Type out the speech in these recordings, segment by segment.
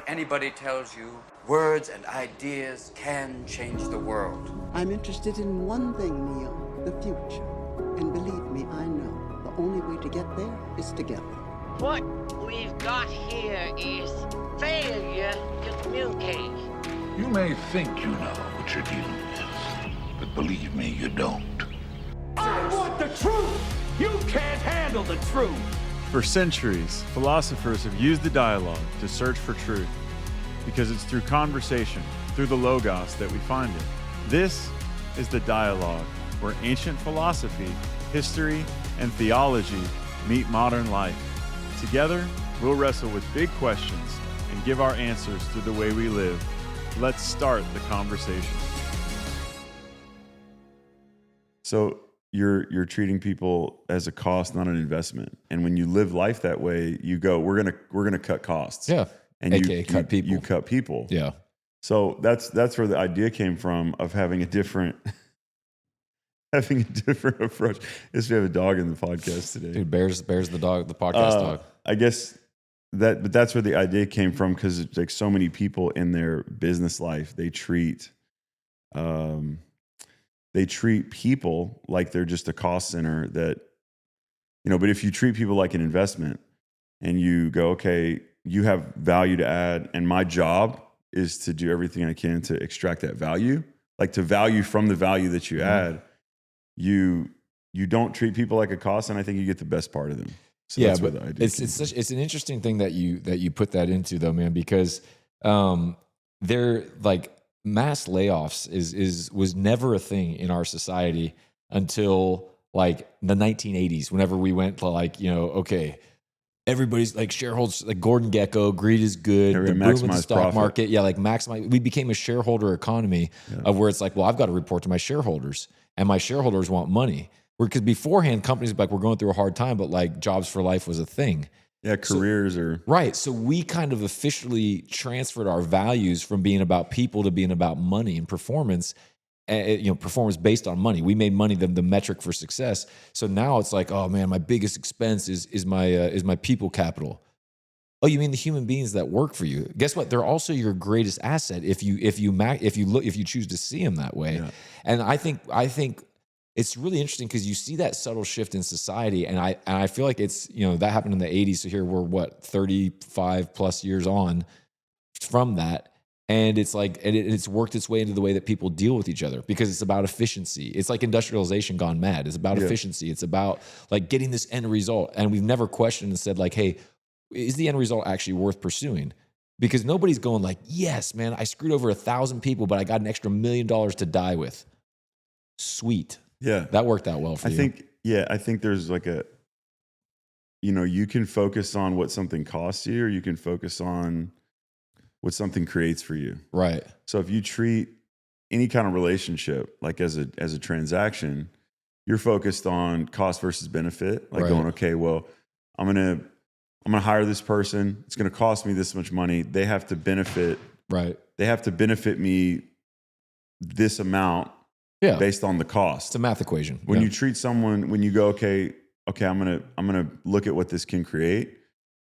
anybody tells you words and ideas can change the world. I'm interested in one thing, Neil, the future. And believe me, I know the only way to get there is together. What we've got here is failure to communicate. You may think you know what you're dealing with, but believe me, you don't. I want the truth! You can't handle the truth! For centuries, philosophers have used the dialogue to search for truth, because it's through conversation, through the logos, that we find it. This is the Dialogue, where ancient philosophy, history, and theology meet modern life. Together, we'll wrestle with big questions and give our answers through the way we live. Let's start the conversation. So you're treating people as a cost, not an investment. And when you live life that way, you go, we're gonna cut costs. Yeah. And AKA cut people. You cut people. Yeah. So that's where the idea came from of having a different approach. Yes, we have a dog in the podcast today. Dude, Bear's the dog, the podcast dog. I guess that's where the idea came from, because it's like so many people in their business life, they treat people like they're just a cost center that, but if you treat people like an investment and you go, okay, you have value to add, and my job is to do everything I can to extract that value, like to value from the value that you add, you don't treat people like a cost, and I think you get the best part of them. So Yeah, that's where but the idea it's an interesting thing that you put that into, though, man, because they're like mass layoffs was never a thing in our society until like the 1980s, whenever we went to okay, everybody's like shareholders, like Gordon Gekko, greed is good, the boom in the stock profit. market. Yeah, like maximize. We became a shareholder economy of where it's like, well, I've got to report to my shareholders, and my shareholders want money. Because beforehand, companies were like, we're going through a hard time, but like jobs for life was a thing. Yeah, careers are right. So we kind of officially transferred our values from being about people to being about money and performance. Performance based on money. We made money the metric for success. So now it's like, oh man, my biggest expense is my people capital. Oh, you mean the human beings that work for you? Guess what? They're also your greatest asset if you choose to see them that way. Yeah. And I think it's really interesting because you see that subtle shift in society, and I feel like it's that happened in the 80s. So here we're 35 plus years on from that. And it's like, it's worked its way into the way that people deal with each other, because it's about efficiency. It's like industrialization gone mad. It's about efficiency. It's about like getting this end result. And we've never questioned and said like, hey, is the end result actually worth pursuing? Because nobody's going like, yes, man, I screwed over 1,000 people, but I got an extra $1 million to die with. Sweet. Yeah. That worked out well for you. I think there's like you can focus on what something costs you, or you can focus on what something creates for you. Right. So if you treat any kind of relationship like as a transaction, you're focused on cost versus benefit. Like going, okay, well, I'm gonna hire this person. It's gonna cost me this much money. They have to benefit. Right. They have to benefit me this amount. Yeah. Based on the cost. It's a math equation. When you treat someone, when you go, okay, I'm gonna look at what this can create.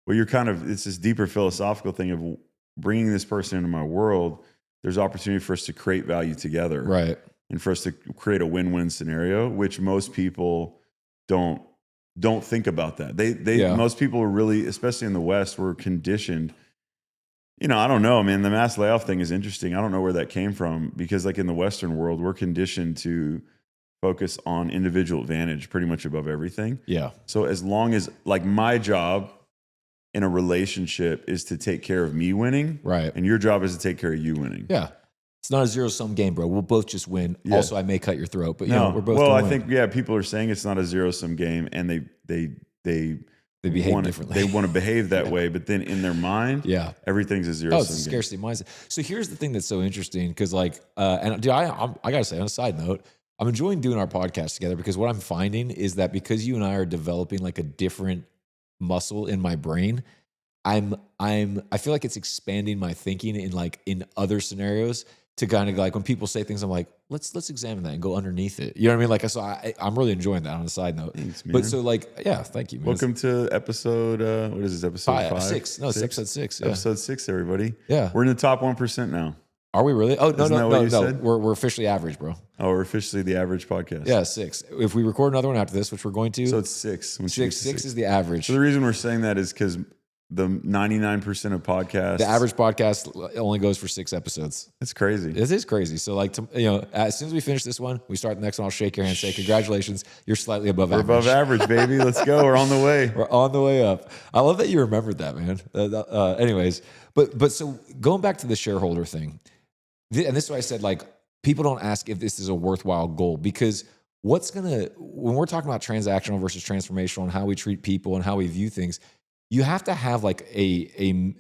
Well, it's this deeper philosophical thing of bringing this person into my world. There's opportunity for us to create value together, right? And for us to create a win-win scenario, which most people don't think about that. Most people are really, especially in the West, were conditioned. I don't know, man. The mass layoff thing is interesting. I don't know where that came from, because like in the Western world, we're conditioned to focus on individual advantage pretty much above everything. Yeah. So as long as like my job in a relationship is to take care of me winning, right, and your job is to take care of you winning. Yeah. It's not a zero-sum game, bro. We'll both just win. Yeah. Also, I may cut your throat, but we're both. Well, I think people are saying it's not a zero-sum game, and they behave differently. They want to behave that way, but then in their mind, everything's a zero-sum game. It's a scarcity mindset. So here's the thing that's so interesting, because like, and dude, I gotta say, on a side note, I'm enjoying doing our podcast together, because what I'm finding is that because you and I are developing like a different muscle in my brain, I feel like it's expanding my thinking in other scenarios. to kind of like when people say things, I'm like, let's examine that and go underneath it. You know what I mean? Like, so I'm really enjoying that on a side note. Thanks, man. But so like, yeah, thank you, man. Welcome to episode, what is this, episode 5? 6. No, it's episode 6. Yeah. Episode 6, everybody. Yeah. We're in the top 1% now. Are we really? Oh, no, Isn't that what you no. said? We're officially average, bro. Oh, we're officially the average podcast. Yeah, 6. If we record another one after this, which we're going to. So it's 6. Six is the average. So the reason we're saying that is because the 99% of podcasts. The average podcast only goes for 6 episodes. It's crazy. It is crazy. So like, as soon as we finish this one, we start the next one, I'll shake your hand, say congratulations, you're slightly above average. We're above average, baby. Let's go. We're on the way. We're on the way up. I love that you remembered that, man. Anyways, but so going back to the shareholder thing, and this is why I said, like, people don't ask if this is a worthwhile goal, because when we're talking about transactional versus transformational and how we treat people and how we view things, you have to have like a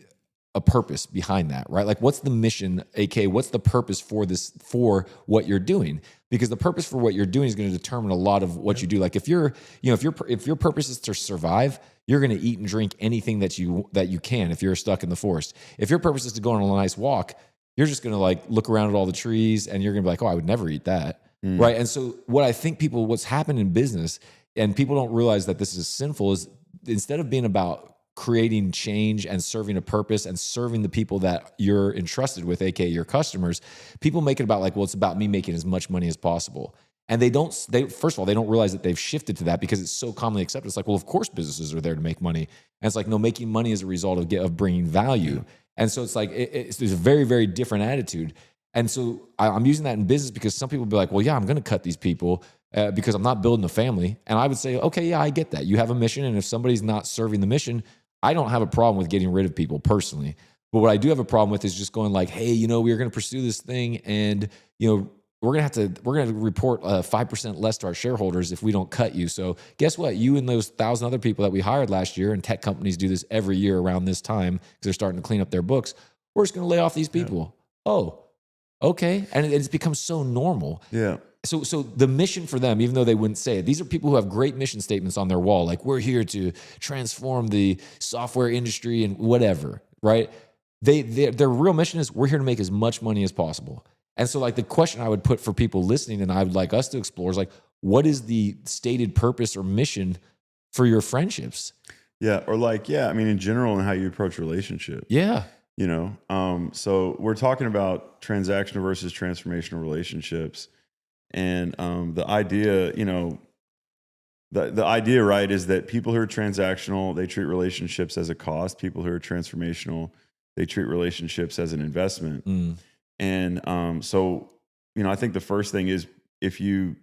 purpose behind that, right? Like, what's the mission, aka what's the purpose for what you're doing? Because the purpose for what you're doing is going to determine a lot of what you do. Like, if your purpose is to survive, you're going to eat and drink anything that you can if you're stuck in the forest. If your purpose is to go on a nice walk, you're just going to like look around at all the trees and you're going to be like, oh, I would never eat that. Right. And so what I think what's happened in business, and people don't realize that this is sinful, is instead of being about creating change and serving a purpose and serving the people that you're entrusted with, aka your customers, people make it about like, well, it's about me making as much money as possible. And first of all, they don't realize that they've shifted to that because it's so commonly accepted. It's like, well, of course businesses are there to make money. And it's like, no, making money is a result of bringing value. And so it's like, there's a very, very different attitude. And so I'm using that in business because some people be like, well, yeah, I'm going to cut these people because I'm not building a family. And I would say, okay, yeah, I get that. You have a mission. And if somebody's not serving the mission, I don't have a problem with getting rid of people personally. But what I do have a problem with is just going like, hey, we're going to pursue this thing, and we're going to report 5% less to our shareholders if we don't cut you. So guess what? You and those 1,000 other people that we hired last year, and tech companies do this every year around this time because they're starting to clean up their books. We're just going to lay off these people. Yeah. Oh, okay. And it's become so normal. Yeah. So the mission for them, even though they wouldn't say it, these are people who have great mission statements on their wall. Like, we're here to transform the software industry and whatever, right? Their real mission is, we're here to make as much money as possible. And so like the question I would put for people listening, and I would like us to explore, is like, what is the stated purpose or mission for your friendships? Yeah. Or like, yeah, I mean, in general, and how you approach relationship. Yeah. So we're talking about transactional versus transformational relationships. And the idea, the idea, right, is that people who are transactional, they treat relationships as a cost. People who are transformational, they treat relationships as an investment. And so, I think the first thing is, if you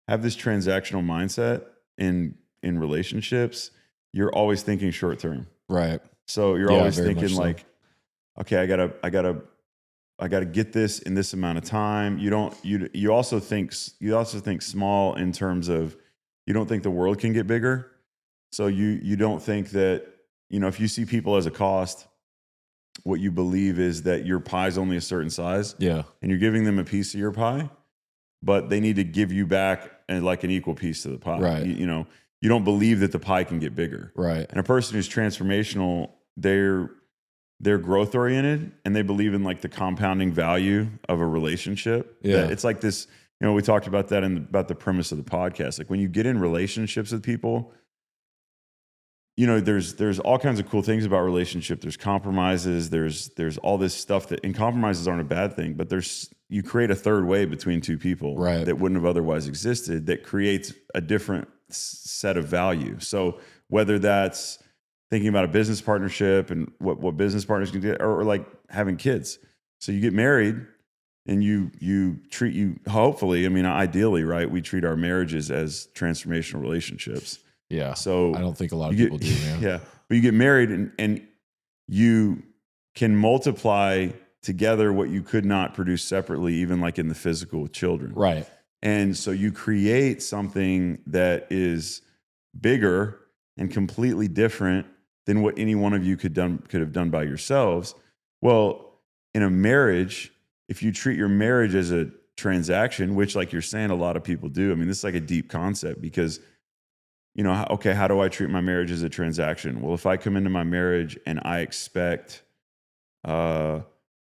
have this transactional mindset in relationships, you're always thinking short term. Right. So you're always thinking like, okay, I gotta get this in this amount of time. You also think small in terms of, you don't think the world can get bigger. So you don't think that, if you see people as a cost, what you believe is that your pie is only a certain size. Yeah. And you're giving them a piece of your pie, but they need to give you back like an equal piece of the pie. Right. You don't believe that the pie can get bigger. Right. And a person who's transformational, they're growth oriented, and they believe in like the compounding value of a relationship. Yeah. It's like this, we talked about that about the premise of the podcast. Like, when you get in relationships with people, there's all kinds of cool things about relationship. There's compromises. There's all this stuff and compromises aren't a bad thing, but you create a third way between two people that wouldn't have otherwise existed, that creates a different set of value. So whether that's thinking about a business partnership and what business partners can do, or like having kids. So you get married and hopefully, ideally, right, we treat our marriages as transformational relationships. Yeah. So I don't think a lot of people do, man. Yeah. But you get married and you can multiply together what you could not produce separately, even like in the physical with children. Right. And so you create something that is bigger and completely different than what any one of you could have done by yourselves. Well, in a marriage, if you treat your marriage as a transaction, which, like you're saying, a lot of people do. This is like a deep concept because, okay, how do I treat my marriage as a transaction? Well, if I come into my marriage and I expect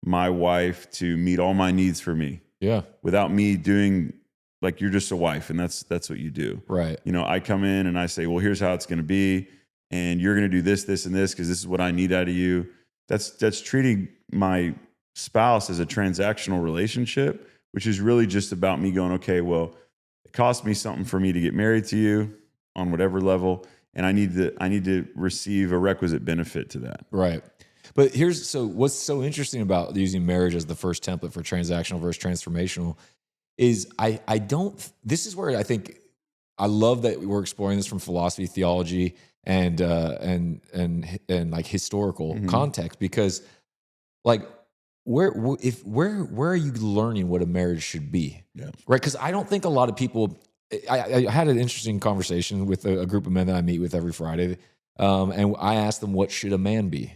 my wife to meet all my needs for me Yeah. without me doing, like, you're just a wife and that's what you do. Right. You know, I come in and I say, well, here's how it's going to be. And you're going to do this, this, and this, because this is what I need out of you. That's treating my spouse as a transactional relationship, which is really just about me going, okay, well, it cost me something for me to get married to you on whatever level. And I need to receive a requisite benefit to that. Right. But what's so interesting about using marriage as the first template for transactional versus transformational is this is where I think I love that we're exploring this from philosophy, theology, and like historical context, because like where are you learning what a marriage should be? Yeah. Right. Because I don't think a lot of people. I had an interesting conversation with a group of men that I meet with every Friday, and I asked them, what should a man be?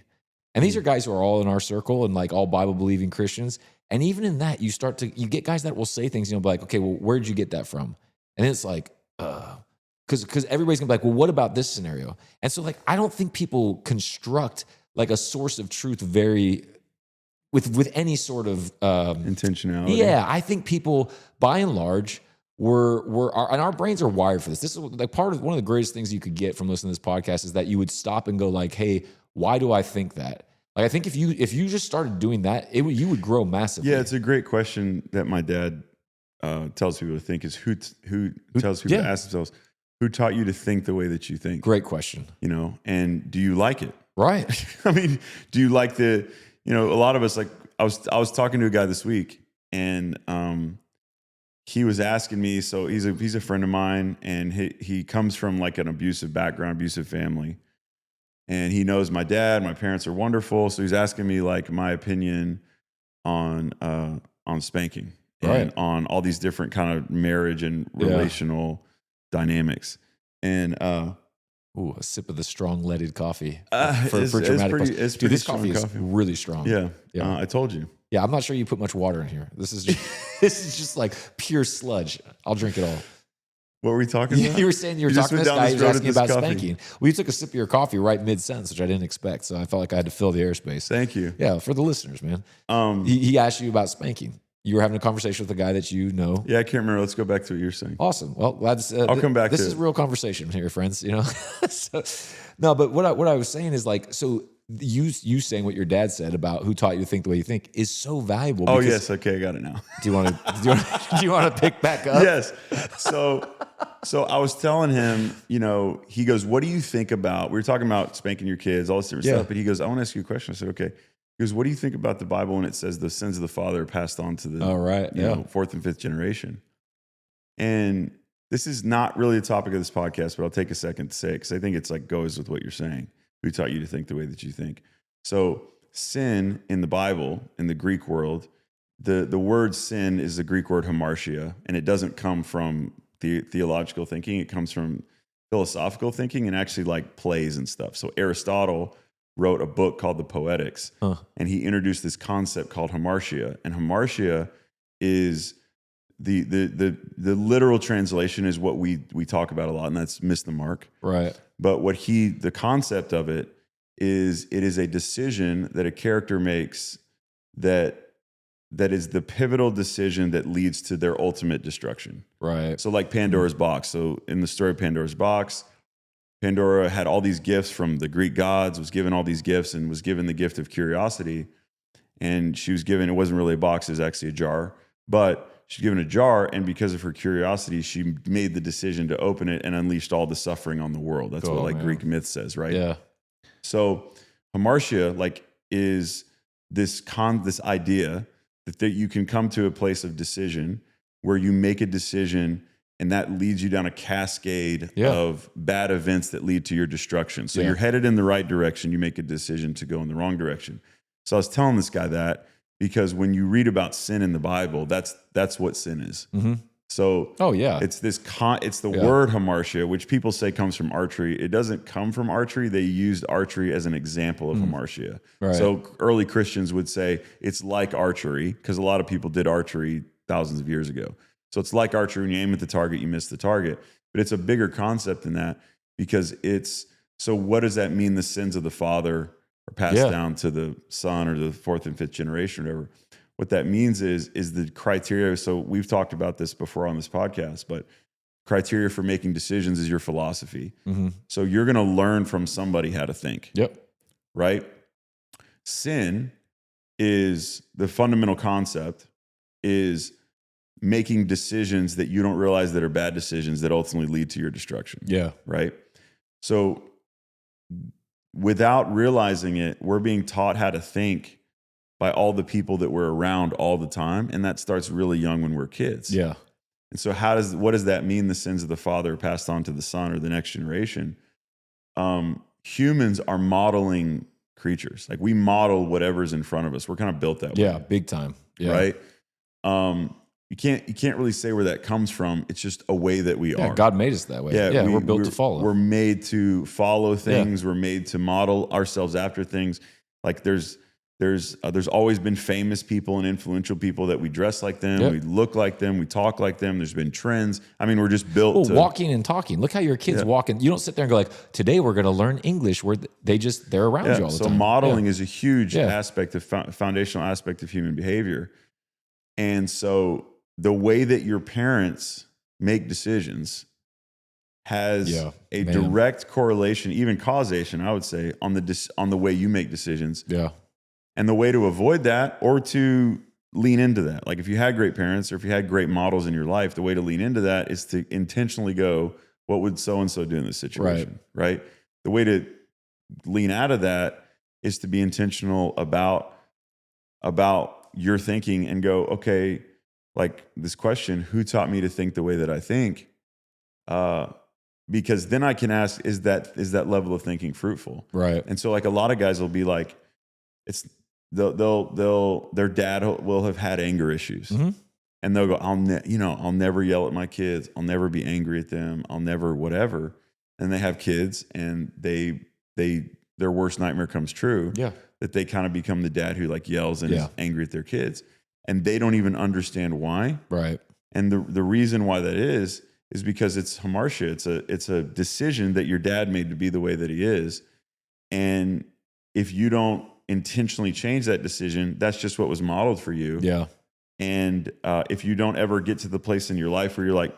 And these are guys who are all in our circle and like all Bible believing Christians. And even in that, you get guys that will say things, like, okay, well, where'd you get that from? And it's like, because everybody's gonna be like, well, what about this scenario? And so, like, I don't think people construct like a source of truth with any sort of Intentionality. Yeah, I think people, by and large, and our brains are wired for this. This is like one of the greatest things you could get from listening to this podcast is that you would stop and go like, hey, why do I think that? Like, I think if you just started doing that, you would grow massively. Yeah, it's a great question that my dad tells people to think is who tells people to ask themselves, who taught you to think the way that you think? Great question. You know, and do you like it? Right. I mean, do you like a lot of us, like, I was talking to a guy this week, and he was asking me, so he's a friend of mine, and he comes from like an abusive background, abusive family. And he knows my dad, my parents are wonderful. So he's asking me like my opinion on spanking and on all these different kind of marriage and relational dynamics. And ooh, a sip of the strong leaded coffee for it's dramatic. it's Dude, this pretty coffee is strong really strong. Yeah. I told you. Yeah, I'm not sure you put much water in here. This is just like pure sludge. I'll drink it all. What were we talking about? You were saying you were talking to this guy who was asking about spanking. Well, you took a sip of your coffee right mid-sentence, which I didn't expect. So I felt like I had to fill the airspace. Thank you. Yeah, for the listeners, man. He asked you about spanking. You were having a conversation with a guy that you know. Yeah, I can't remember. Let's go back to what you're saying. Awesome. Well, glad I'll come back this to is it. real conversation here, friends. So, no, but what I was saying is like, so you saying what your dad said about who taught you to think the way you think is so valuable. Oh yes, okay, I got it now. Do you want to pick back up? Yes. So I was telling him, he goes, what do you think about, we were talking about spanking your kids, all this different stuff, but he goes, I want to ask you a question. I said, okay. He goes, what do you think about the Bible when it says the sins of the father are passed on to the fourth and fifth generation? And this is not really the topic of this podcast, but I'll take a second to say it because I think it's like goes with what you're saying. Who taught you to think the way that you think? So sin in the Bible, in the Greek world, the word sin is the Greek word hamartia, and it doesn't come from theological thinking. It comes from philosophical thinking and actually like plays and stuff. So Aristotle wrote a book called the Poetics, and he introduced this concept called hamartia. And hamartia is the literal translation is what we talk about a lot, and that's miss the mark. Right. But the concept of it is a decision that a character makes that is the pivotal decision that leads to their ultimate destruction. Right. So like Pandora's box. So in the story of Pandora's box, Pandora had all these gifts from the Greek gods, was given all these gifts and was given the gift of curiosity. And she was given, it wasn't really a box, it was actually a jar, but she's given a jar, and because of her curiosity, she made the decision to open it and unleashed all the suffering on the world. That's what Greek myth says, right? Yeah. So hamartia is this idea that you can come to a place of decision where you make a decision and that leads you down a cascade of bad events that lead to your destruction. So you're headed in the right direction, you make a decision to go in the wrong direction. So I was telling this guy that because when you read about sin in the Bible, that's what sin is. Mm-hmm. So it's it's the word hamartia, which people say comes from archery. It doesn't come from archery. They used archery as an example of hamartia. Right. So early Christians would say it's like archery because a lot of people did archery thousands of years ago. So it's like archery. When you aim at the target, you miss the target. But it's a bigger concept than that because so what does that mean, the sins of the father or passed down to the son or the fourth and fifth generation or whatever. What that means is the criteria. So we've talked about this before on this podcast, but criteria for making decisions is your philosophy. So you're going to learn from somebody how to think. Yep. Right? Sin is the fundamental concept is making decisions that you don't realize that are bad decisions that ultimately lead to your destruction. Yeah. Right? So without realizing it, we're being taught how to think by all the people that we're around all the time. And that starts really young when we're kids. Yeah. And so what does that mean? The sins of the father are passed on to the son or the next generation. Humans are modeling creatures. Like we model whatever's in front of us. We're kind of built that way. Yeah. Big time. Yeah. Right. You can't really say where that comes from. It's just a way that we are. God made us that way. Yeah. We're built to follow. We're made to follow things. We're made to model ourselves after things. Like there's always been famous people and influential people that we dress like them, we look like them, we talk like them. There's been trends. I mean, we're just built to walking and talking. Look how your kids walking. You don't sit there and go like, today we're going to learn English, where they're around you all the time. So modeling is a huge aspect of foundational aspect of human behavior. And so the way that your parents make decisions has a direct correlation, even causation, I would say, on the way you make decisions. Yeah. And the way to avoid that or to lean into that, like if you had great parents or if you had great models in your life, the way to lean into that is to intentionally go, what would so-and-so do in this situation, right? The way to lean out of that is to be intentional about your thinking and go, okay, like this question, who taught me to think the way that I think? Because then I can ask, is that level of thinking fruitful? Right. And so like a lot of guys will be like, their dad will have had anger issues, and they'll go, I'll never yell at my kids. I'll never be angry at them. I'll never whatever. And they have kids, and their worst nightmare comes true. Yeah, that they kind of become the dad who like yells and is angry at their kids, and they don't even understand why. Right. And the reason why that is because it's hamartia. It's a decision that your dad made to be the way that he is, and if you don't intentionally change that decision, that's just what was modeled for you. Yeah. And if you don't ever get to the place in your life where you're like,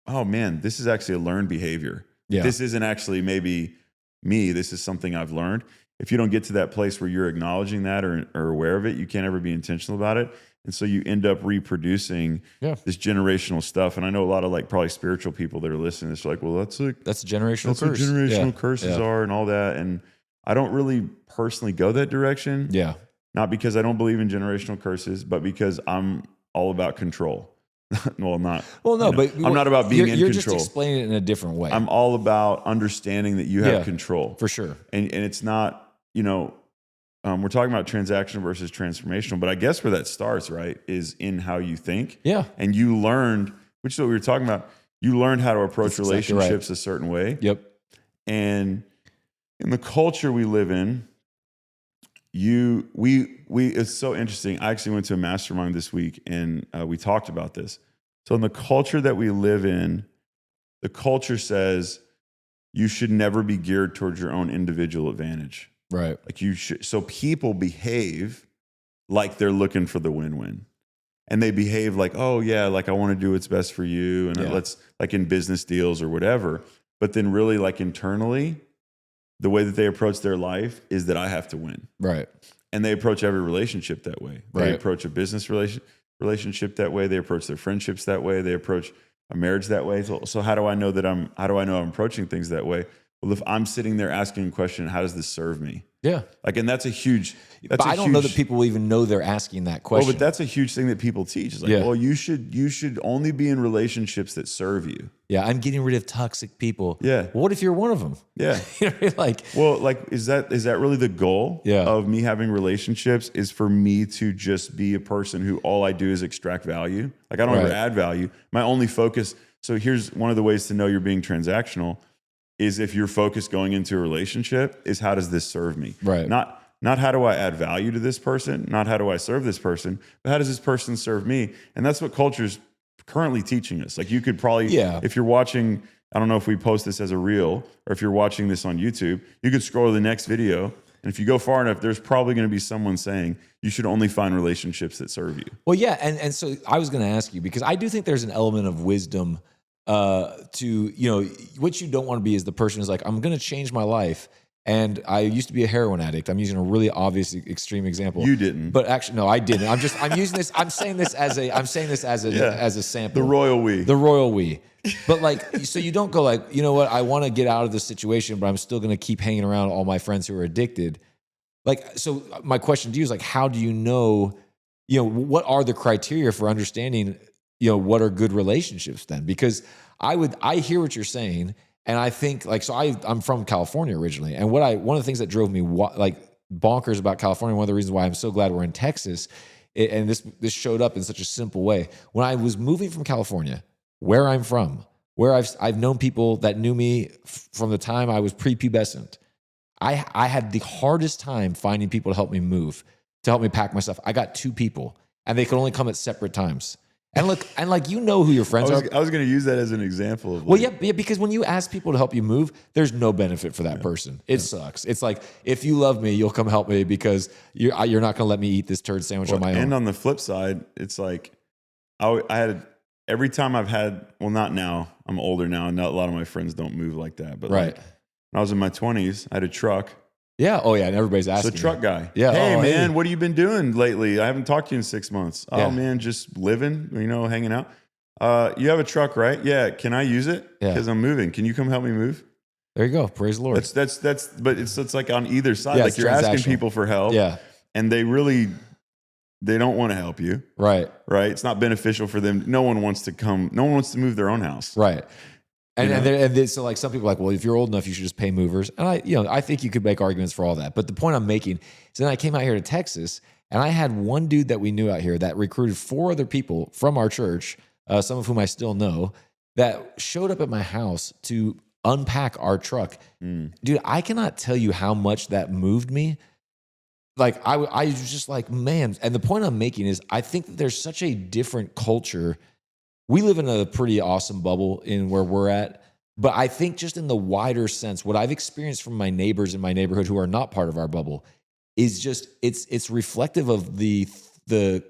oh man, this is actually a learned behavior. Yeah. This isn't actually maybe me. This is something I've learned. If you don't get to that place where you're acknowledging that or aware of it, you can't ever be intentional about it. And so you end up reproducing this generational stuff. And I know a lot of like probably spiritual people that are listening. It's like, well, that's a generational curse. What generational curses are and all that. And I don't really personally go that direction. Yeah. Not because I don't believe in generational curses, but because I'm all about control. Well, not. Well, no, but I'm not about being in control. You're just explaining it in a different way. I'm all about understanding that you have control. For sure. And it's not, we're talking about transactional versus transformational, but I guess where that starts, right, is in how you think. Yeah. And you learned, which is what we were talking about, you learned how to approach relationships a certain way. Yep. And in the culture we live in, it's so interesting. I actually went to a mastermind this week and we talked about this. So in the culture that we live in, the culture says you should never be geared towards your own individual advantage. Right. Like you should. So people behave like they're looking for the win-win. And they behave like, oh yeah, like I want to do what's best for you. And let's, like in business deals or whatever. But then really like internally, the way that they approach their life is that I have to win. Right. And they approach every relationship that way. They approach a business relationship that way. They approach their friendships that way. They approach a marriage that way. So how do I know I'm approaching things that way? Well, if I'm sitting there asking a question, how does this serve me? Yeah. Like, and that's a huge, but I don't know that people even know they're asking that question. Well, but that's a huge thing that people teach. It's like, well, you should only be in relationships that serve you. Yeah. I'm getting rid of toxic people. Yeah. Well, what if you're one of them? Yeah. Is that really the goal of me having relationships, is for me to just be a person who all I do is extract value? Like I don't ever add value. My only focus. So here's one of the ways to know you're being transactional is if your focus going into a relationship is how does this serve me? Right. Not how do I add value to this person, not how do I serve this person, but how does this person serve me? And that's what culture's currently teaching us. Like you could probably, if you're watching, I don't know if we post this as a reel or if you're watching this on YouTube, you could scroll to the next video And if you go far enough, there's probably going to be someone saying you should only find relationships that serve you. Well, yeah, and so I was going to ask you, because I do think there's an element of wisdom to, what you don't want to be is the person who's like, I'm going to change my life. And I used to be a heroin addict. I'm using a really obvious extreme example. You didn't. But actually, no, I didn't. I'm using this. I'm saying this as a sample. The royal we. The royal we. But like, so you don't go like, you know what? I want to get out of this situation, but I'm still going to keep hanging around all my friends who are addicted. Like, so my question to you is like, how do you know, what are the criteria for understanding, what are good relationships then? Because I hear what you're saying. And I think like, so I'm from California originally. And one of the things that drove me like bonkers about California, one of the reasons why I'm so glad we're in Texas, and this showed up in such a simple way. When I was moving from California, where I'm from, where I've known people that knew me from the time I was prepubescent, I had the hardest time finding people to help me move, to help me pack my stuff. I got 2 people, and they could only come at separate times. And look, and like, who your friends are. I was going to use that as an example of. Well, yeah, because when you ask people to help you move, there's no benefit for that person. It sucks. It's like, if you love me, you'll come help me because you're not going to let me eat this turd sandwich on my own. And on the flip side, it's like I had every time I've had. Well, not now. I'm older now, and not a lot of my friends don't move like that. But right. Like, when I was in my 20s, I had a truck. Yeah. Oh, yeah. And everybody's asking. It's a truck guy. Yeah. Hey, man, man, what have you been doing lately? I haven't talked to you in 6 months. Oh, Yeah. man, just living, hanging out. You have a truck, right? Yeah. Can I use it? Yeah. Because I'm moving. Can you come help me move? There you go. Praise the Lord. But it's like on either side. Yeah, like it's you're asking transactional. people for help. Yeah. And they don't want to help you. Right. Right. It's not beneficial for them. No one wants to move their own house. Right. So like some people are like, well, if you're old enough, you should just pay movers. And I think you could make arguments for all that. But the point I'm making is then I came out here to Texas, and I had one dude that we knew out here that recruited 4 other people from our church, some of whom I still know, that showed up at my house to unpack our truck. Dude, I cannot tell you how much that moved me. Like I was just like, man. And the point I'm making is I think that there's such a different culture. We live in a pretty awesome bubble in where we're at. But I think just in the wider sense, what I've experienced from my neighbors in my neighborhood who are not part of our bubble is just, it's reflective of the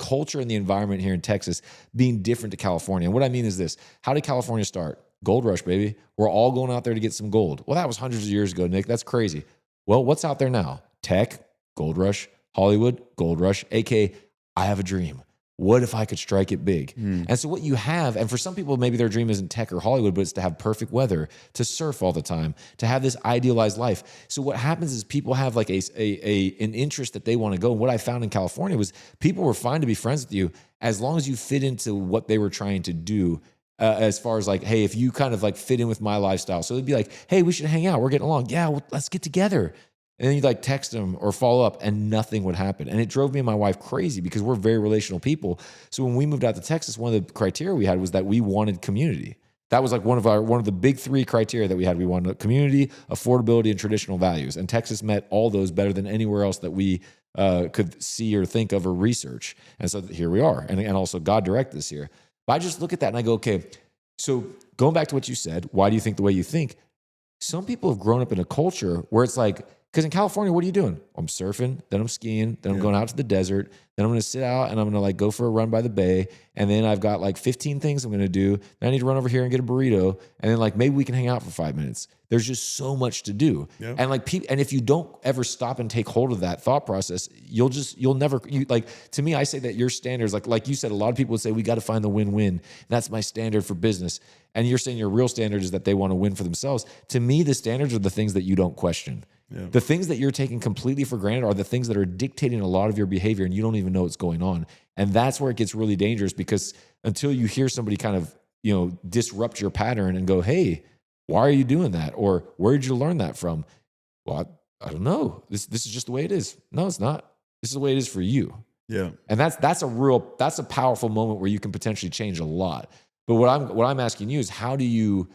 culture and the environment here in Texas being different to California. And what I mean is this: how did California start? Gold rush, baby. We're all going out there to get some gold. Well, that was hundreds of years ago, Nick. That's crazy. Well, what's out there now? Tech, gold rush. Hollywood, gold rush. AKA, I have a dream. What if I could strike it big? And so what you have, and for some people, maybe their dream isn't tech or Hollywood, but it's to have perfect weather, to surf all the time, to have this idealized life. So what happens is people have like an interest that they want to go. And what I found in California was people were fine to be friends with you as long as you fit into what they were trying to do. As far as like, hey, if you kind of like fit in with my lifestyle. So it'd be like, hey, we should hang out. We're getting along. Yeah, well, let's get together. And then you'd like text them or follow up and nothing would happen. And it drove me and my wife crazy because we're very relational people. So when we moved out to Texas, one of the criteria we had was that we wanted community. That was like one of the big 3 criteria that we had. We wanted community, affordability, and traditional values. And Texas met all those better than anywhere else that we could see or think of or research. And so here we are. And also God directed us here. But I just look at that and I go, okay, so going back to what you said, why do you think the way you think? Some people have grown up in a culture where it's like, because in California, what are you doing? I'm surfing, then I'm skiing, then I'm going out to the desert, then I'm going to sit out and I'm going to like go for a run by the bay. And then I've got like 15 things I'm going to do. Then I need to run over here and get a burrito. And then like maybe we can hang out for 5 minutes. There's just so much to do. Yeah. And like and if you don't ever stop and take hold of that thought process, you'll never to me, I say that your standards, like you said, a lot of people would say we got to find the win-win. That's my standard for business. And you're saying your real standard is that they want to win for themselves. To me, the standards are the things that you don't question. Yeah. The things that you're taking completely for granted are the things that are dictating a lot of your behavior and you don't even know what's going on. And that's where it gets really dangerous because until you hear somebody kind of, disrupt your pattern and go, hey, why are you doing that? Or where did you learn that from? Well, I don't know. This is just the way it is. No, it's not. This is the way it is for you. Yeah. And that's a powerful moment where you can potentially change a lot. But what I'm asking you is how do you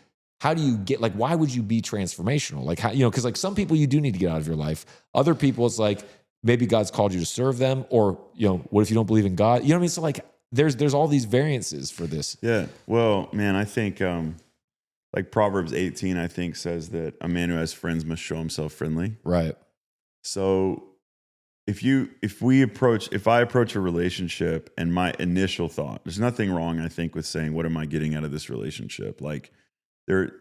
get, like, why would you be transformational? Like, how, because like some people you do need to get out of your life. Other people, it's like maybe God's called you to serve them, or, what if you don't believe in God? You know what I mean? So like there's all these variances for this. Yeah. Well, man, I think like Proverbs 18, I think says that a man who has friends must show himself friendly. Right. So if I approach a relationship and my initial thought, there's nothing wrong, I think, with saying, what am I getting out of this relationship? Like there's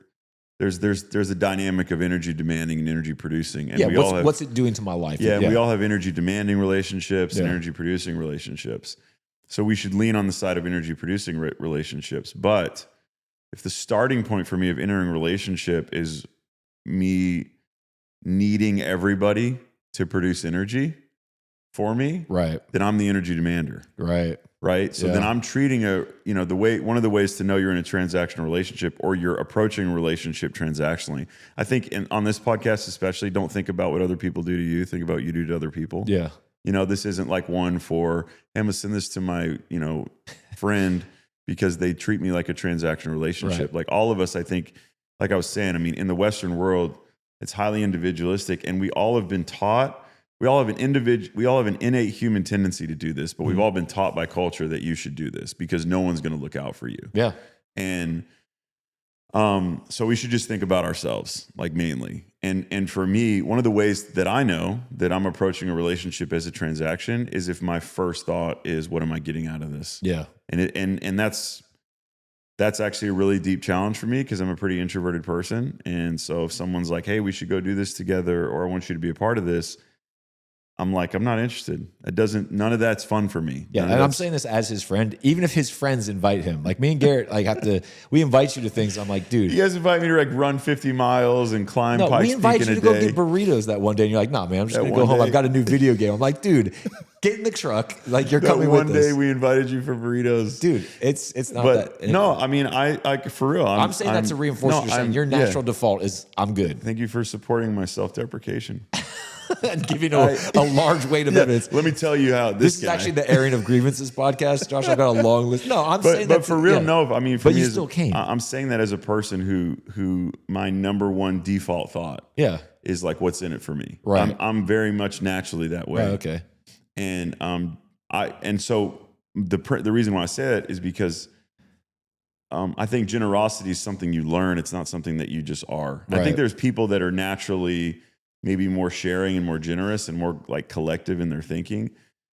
a dynamic of energy demanding and energy producing. And we all have, what's it doing to my life? and we all have energy demanding relationships and energy producing relationships. So we should lean on the side of energy producing relationships. But if the starting point for me of entering a relationship is me needing everybody to produce energy for me, right, then I'm the energy demander. Right. So then I'm treating one of the ways to know you're in a transactional relationship or you're approaching a relationship transactionally. I think on this podcast, especially, don't think about what other people do to you. Think about what you do to other people. Yeah. This isn't like one for, hey, I'm gonna send this to my, friend because they treat me like a transactional relationship. Right. Like all of us, I think, like I was saying, I mean, in the Western world, it's highly individualistic, and we all have been taught. We all have an innate human tendency to do this, but we've all been taught by culture that you should do this because no one's going to look out for you. Yeah. And so we should just think about ourselves, like, mainly. And for me, one of the ways that I know that I'm approaching a relationship as a transaction is if my first thought is, what am I getting out of this? Yeah. And that's actually a really deep challenge for me because I'm a pretty introverted person. And so if someone's like, hey, we should go do this together, or I want you to be a part of this, I'm like, I'm not interested. None of that's fun for me. Yeah. And I'm saying this as his friend, even if his friends invite him. Like me and Garrett, we invite you to things. I'm like, dude. You guys invite me to run 50 miles and climb Pikes Peak in a day. We invite you to go get burritos that one day. And you're like, nah, man, I'm just going to go home. I've got a new video game. I'm like, dude, get in the truck. Like, you're coming with us. One day we invited you for burritos. Dude, it's not that. No, I mean, I for real. I'm saying that to reinforce what you're saying. Your natural default is, I'm good. Thank you for supporting my self-deprecation. And giving a large weight of evidence. Let me tell you how this is actually the airing of grievances podcast, Josh. I've got a long list. No, I'm saying that. But for real, no. I mean, for but me, you still came. I'm saying that as a person who my number one default thought is like, what's in it for me? Right. I'm very much naturally that way. Right, okay. And so the reason why I say that is because I think generosity is something you learn. It's not something that you just are. Right. I think there's people that are naturally maybe more sharing and more generous and more like collective in their thinking,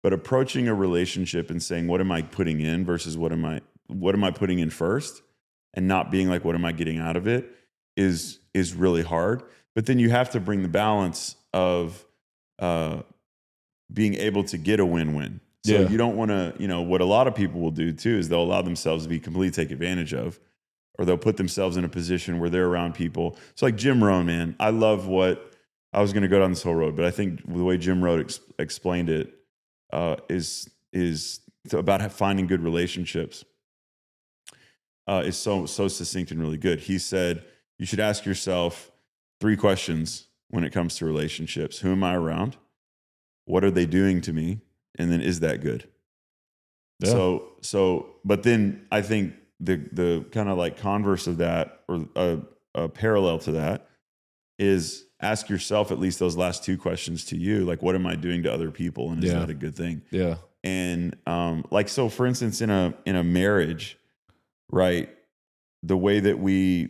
but approaching a relationship and saying, what am I putting in versus what am I putting in first, and not being like, what am I getting out of it is really hard. But then you have to bring the balance of being able to get a win-win. So you don't want to, what a lot of people will do too is they'll allow themselves to be completely taken advantage of, or they'll put themselves in a position where they're around people. So like Jim Rohn, man, I love I was going to go down this whole road, but I think the way Jim Rohn explained it is about finding good relationships is so succinct and really good. He said, you should ask yourself 3 questions when it comes to relationships. Who am I around? What are they doing to me? And then, is that good? Yeah. But then I think the kind of like converse of that, or a parallel to that, is ask yourself at least those last 2 questions to you. Like, what am I doing to other people? And is that a good thing? Yeah. And so for instance, in a marriage, right, the way that we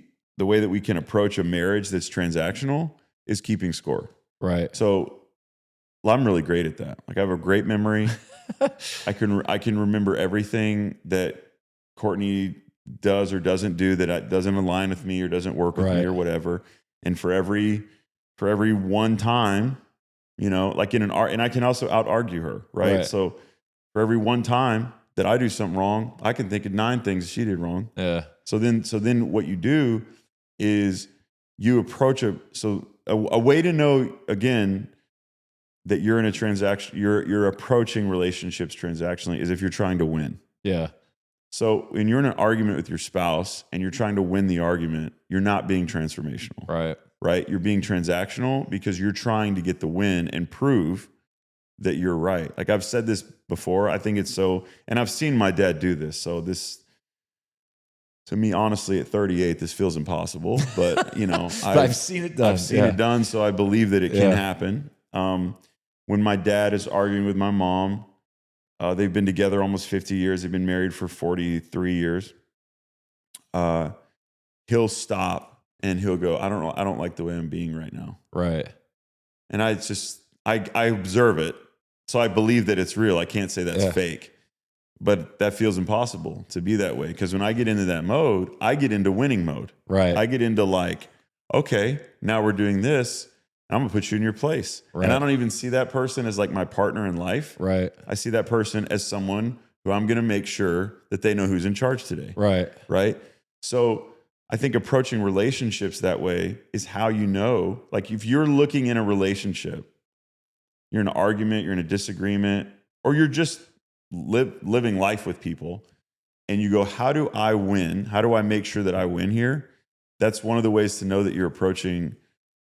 can approach a marriage that's transactional is keeping score. Right. So I'm really great at that. Like, I have a great memory. I can remember everything that Courtney does or doesn't do that doesn't align with me or doesn't work with me or whatever. And for every one time, like and I can also out argue her, right? So for every one time that I do something wrong, I can think of 9 things she did wrong. Yeah. So then what you do is you approach a way to know, again, that you're in a transaction, you're approaching relationships transactionally, is if you're trying to win. Yeah. So when you're in an argument with your spouse and you're trying to win the argument, you're not being transformational. Right? You're being transactional because you're trying to get the win and prove that you're right. Like, I've said this before, I think it's so, and I've seen my dad do this. So this, to me, honestly, at 38, this feels impossible, but I've seen it done. I've seen it done. So I believe that it can happen. When my dad is arguing with my mom, they've been together almost 50 years. They've been married for 43 years. He'll stop and he'll go, I don't like the way I'm being right now. Right. And I just, I observe it. So I believe that it's real. I can't say that's fake. But that feels impossible to be that way. Because when I get into that mode, I get into winning mode. Right. I get into like, okay, now we're doing this. I'm going to put you in your place. Right. And I don't even see that person as like my partner in life. Right. I see that person as someone who I'm going to make sure that they know who's in charge today. Right. Right. So I think approaching relationships that way is how you know, like if you're looking in a relationship, you're in an argument, you're in a disagreement, or you're just living life with people, and you go, how do I win? How do I make sure that I win here? That's one of the ways to know that you're approaching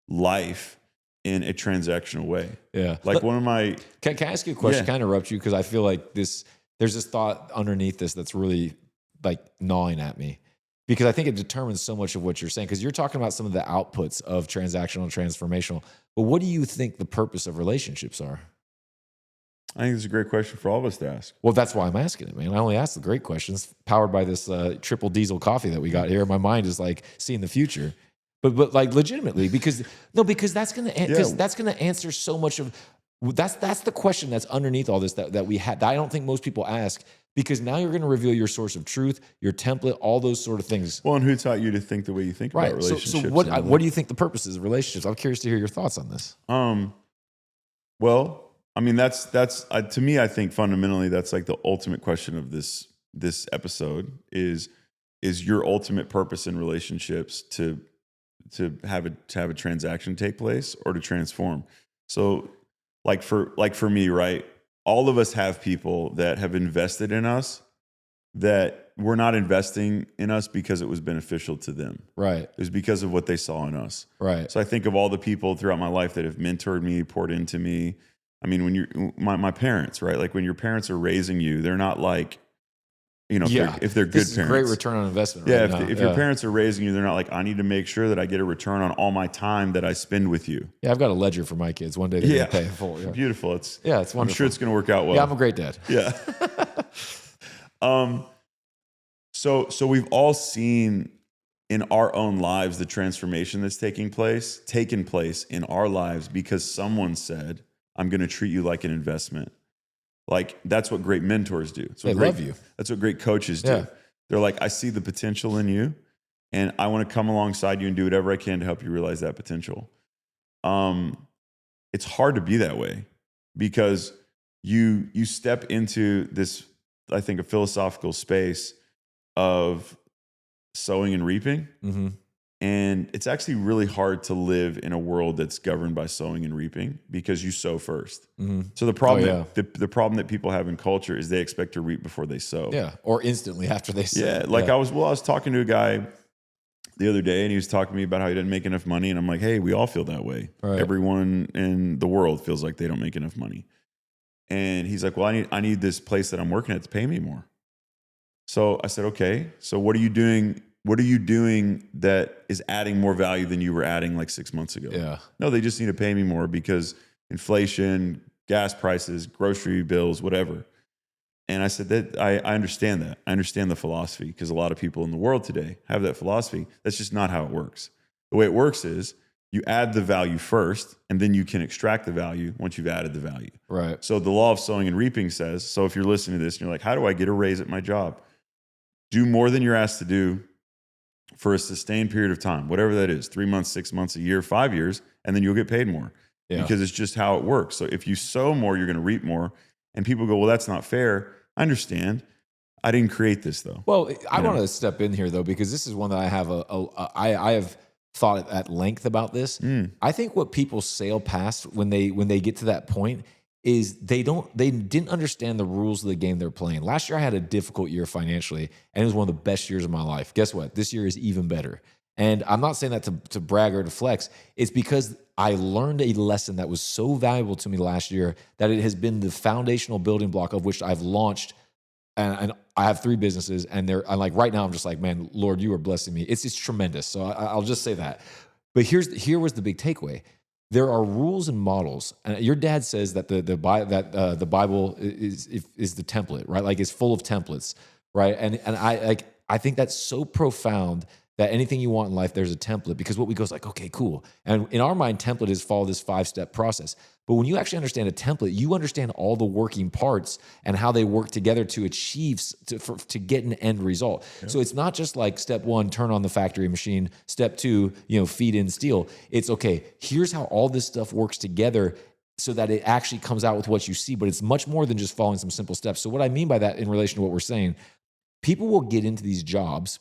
life in a transactional way. Yeah. Like one of my... Can I ask you a question? Yeah. Kind of interrupt you because I feel like there's this thought underneath this that's really like gnawing at me, because I think it determines so much of what you're saying, because you're talking about some of the outputs of transactional and transformational. But what do you think the purpose of relationships are? I think it's a great question for all of us to ask. Well, that's why I'm asking it, man. I only ask the great questions, powered by this triple diesel coffee that we got here. My mind is like seeing the future, but like legitimately, because that's gonna answer so much of that's the question that's underneath all this that we had. That I don't think most people ask, because now you're going to reveal your source of truth, your template, all those sort of things. Well, and who taught you to think the way you think about relationships? So what do you think the purpose is of relationships? I'm curious to hear your thoughts on this. Well, I mean, that's to me, I think fundamentally that's like the ultimate question of this episode is your ultimate purpose in relationships to have a transaction take place or to transform. So like for me, right? All of us have people that have invested in us that were not investing in us because it was beneficial to them. Right. It was because of what they saw in us. Right. So I think of all the people throughout my life that have mentored me, poured into me. I mean, when you're my parents, right? Like when your parents are raising you, they're not like, if they're good this is parents. Great return on investment. Yeah, right if your parents are raising you, they're not like, I need to make sure that I get a return on all my time that I spend with you. Yeah, I've got a ledger for my kids. One day they're going to pay in full. Yeah. Beautiful. It's wonderful. I'm sure it's going to work out well. Yeah, I'm a great dad. Yeah. So we've all seen in our own lives the transformation that's taken place in our lives because someone said, I'm going to treat you like an investment. Like that's what great mentors do. They love you. That's what great coaches do. Yeah. They're like, I see the potential in you and I want to come alongside you and do whatever I can to help you realize that potential. It's hard to be that way because you step into this, I think, a philosophical space of sowing and reaping. Mm-hmm. And it's actually really hard to live in a world that's governed by sowing and reaping because you sow first. Mm-hmm. So the problem the problem that people have in culture is they expect to reap before they sow. Yeah, or instantly after they sow. Yeah, like I was talking to a guy the other day and he was talking to me about how he didn't make enough money and I'm like, "Hey, we all feel that way. Right. Everyone in the world feels like they don't make enough money." And he's like, "Well, I need this place that I'm working at to pay me more." So I said, "Okay, so what are you doing? What are you doing that is adding more value than you were adding like 6 months ago?" Yeah. No, they just need to pay me more because inflation, gas prices, grocery bills, whatever. And I said that I understand that. I understand the philosophy because a lot of people in the world today have that philosophy. That's just not how it works. The way it works is you add the value first and then you can extract the value once you've added the value. Right. So the law of sowing and reaping says, so if you're listening to this and you're like, how do I get a raise at my job? Do more than you're asked to do for a sustained period of time, whatever that is, 3 months, 6 months, a year, 5 years, and then you'll get paid more because it's just how it works. So if you sow more, you're going to reap more. And people go, well, that's not fair. I understand. I didn't create this though. Well, I want to step in here though, because this is one that I have I have thought at length about this. I think what people sail past when they get to that point is they didn't understand the rules of the game they're playing. Last year I had a difficult year financially, and it was one of the best years of my life. Guess what? This year is even better. And I'm not saying that to brag or to flex. It's because I learned a lesson that was so valuable to me last year that it has been the foundational building block of which I've launched. And I have 3 businesses, and I'm like, right now I'm just like, man, Lord, you are blessing me. It's tremendous. So I'll just say that. But here was the big takeaway. There are rules and models. And your dad says that the Bible is the template, right? Like it's full of templates, right? And I think that's so profound that anything you want in life, there's a template, because what we go is like, okay, cool. And in our mind, template is follow this 5-step process. But when you actually understand a template, you understand all the working parts and how they work together to achieve, to get an end result. So it's not just like step 1, turn on the factory machine. Step 2, feed in steel. It's okay, here's how all this stuff works together so that it actually comes out with what you see. But it's much more than just following some simple steps. So what I mean by that in relation to what we're saying, people will get into these jobs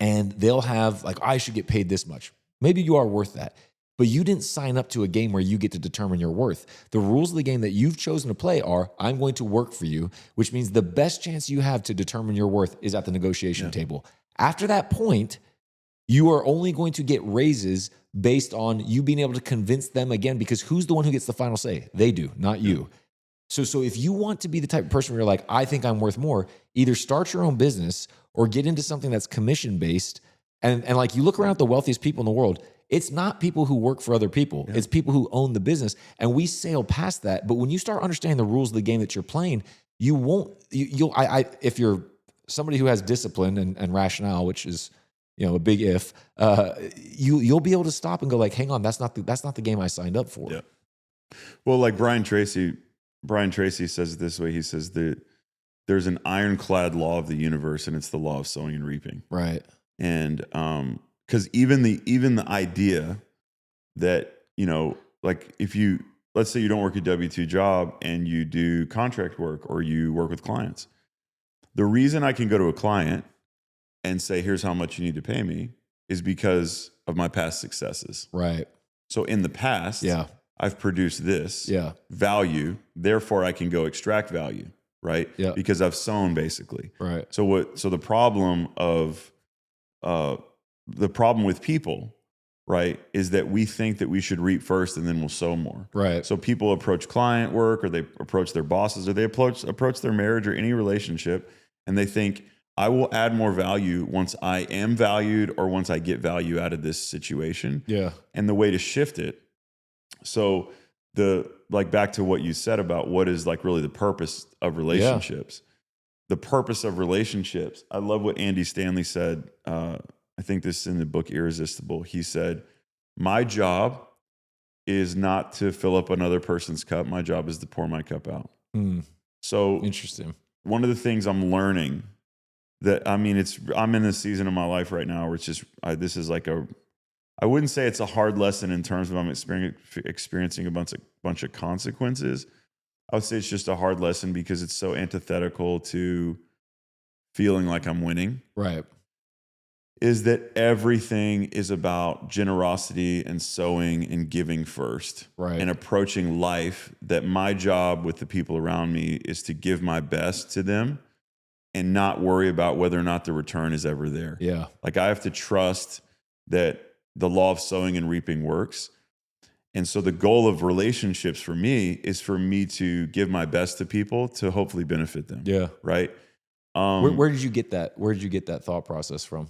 and they'll have like, I should get paid this much. Maybe you are worth that, but you didn't sign up to a game where you get to determine your worth. The rules of the game that you've chosen to play are, I'm going to work for you, which means the best chance you have to determine your worth is at the negotiation table. After that point, you are only going to get raises based on you being able to convince them again, because who's the one who gets the final say? They do, not you. So if you want to be the type of person where you're like, I think I'm worth more, either start your own business or get into something that's commission-based. And like, you look around at the wealthiest people in the world, it's not people who work for other people. It's people who own the business. And we sail past that. But when you start understanding the rules of the game that you're playing, you won't, if you're somebody who has discipline and rationale, which is, a big if, you'll be able to stop and go like, hang on, that's not the game I signed up for. Yeah. Well, like Brian Tracy says it this way. He says that there's an ironclad law of the universe, and it's the law of sowing and reaping. Right. And because even the idea that, like if you, let's say you don't work a W-2 job and you do contract work or you work with clients, the reason I can go to a client and say, here's how much you need to pay me, is because of my past successes. Right. So in the past, I've produced this value, therefore I can go extract value, right? Yeah. Because I've sown, basically. Right. So the problem with people, right, is that we think that we should reap first and then we'll sow more. Right. So people approach client work, or they approach their bosses, or they approach their marriage or any relationship, and they think, I will add more value once I am valued or once I get value out of this situation. Yeah. And the way to shift it, so back to what you said about what is like really the purpose of relationships. The purpose of relationships. I love what Andy Stanley said. I think this is in the book Irresistible. He said, my job is not to fill up another person's cup. My job is to pour my cup out. So interesting. One of the things I'm learning that, I'm in a season of my life right now where it's just, this is like I wouldn't say it's a hard lesson in terms of I'm experiencing a bunch of consequences. I would say it's just a hard lesson because it's so antithetical to feeling like I'm winning. Right. Is that everything is about generosity and sowing and giving first. Right. And approaching life, that my job with the people around me is to give my best to them and not worry about whether or not the return is ever there. Yeah. Like, I have to trust that the law of sowing and reaping works. And so the goal of relationships for me is for me to give my best to people to hopefully benefit them. Yeah. Right. Where did you get that? Where did you get that thought process from?